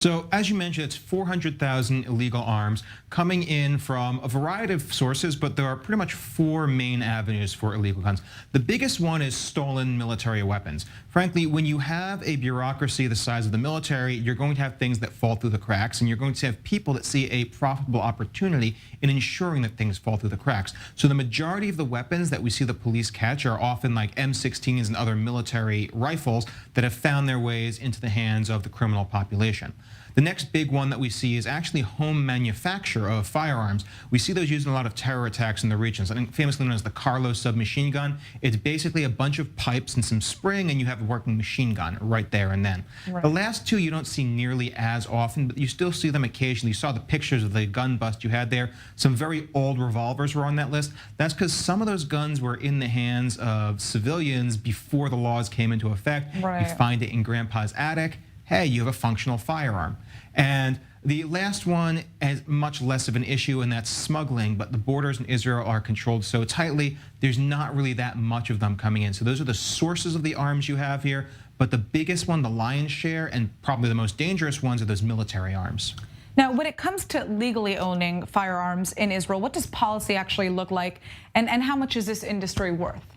So as you mentioned, it's 400,000 illegal arms coming in from a variety of sources, but there are pretty much four main avenues for illegal guns. The biggest one is stolen military weapons. Frankly, when you have a bureaucracy the size of the military, you're going to have things that fall through the cracks, and you're going to have people that see a profitable opportunity in ensuring that things fall through the cracks. So the majority of the weapons that we see the police catch are often like M16s and other military rifles that have found their ways into the hands of the criminal population. The next big one that we see is actually home manufacture of firearms. We see those used in a lot of terror attacks in the regions. I think famously known as the Carlo submachine gun. It's basically a bunch of pipes and some spring, and you have a working machine gun right there and then. Right. The last two you don't see nearly as often, but you still see them occasionally. You saw the pictures of the gun bust you had there. Some very old revolvers were on that list. That's because some of those guns were in the hands of civilians before the laws came into effect. Right. You find it in grandpa's attic. Hey, you have a functional firearm. And the last one is much less of an issue, and that's smuggling, but the borders in Israel are controlled so tightly, there's not really that much of them coming in. So those are the sources of the arms you have here, but the biggest one, the lion's share, and probably the most dangerous ones are those military arms. Now, when it comes to legally owning firearms in Israel, what does policy actually look like, and how much is this industry worth?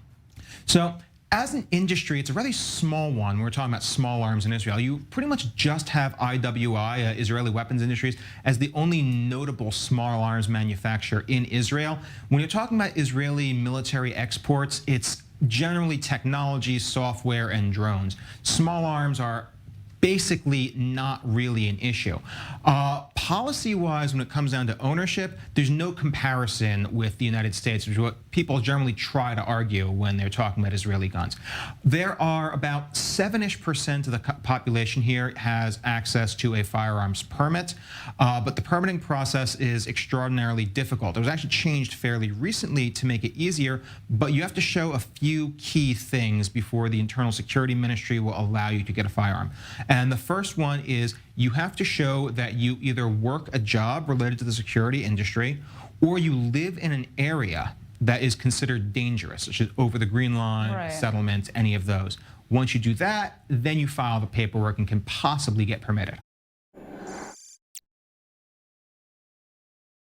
So, as an industry, it's a really small one. We're talking about small arms in Israel. You pretty much just have IWI, Israeli Weapons Industries, as the only notable small arms manufacturer in Israel. When you're talking about Israeli military exports, it's generally technology, software, and drones. Small arms are basically not really an issue. Policy-wise, when it comes down to ownership, there's no comparison with the United States, which is what people generally try to argue when they're talking about Israeli guns. There are about 7-ish% of the population here has access to a firearms permit, but the permitting process is extraordinarily difficult. It was actually changed fairly recently to make it easier, but you have to show a few key things before the Internal Security Ministry will allow you to get a firearm. And the first one is you have to show that you either work a job related to the security industry or you live in an area that is considered dangerous, such as over the green line, right, settlements, any of those. Once you do that, then you file the paperwork and can possibly get permitted.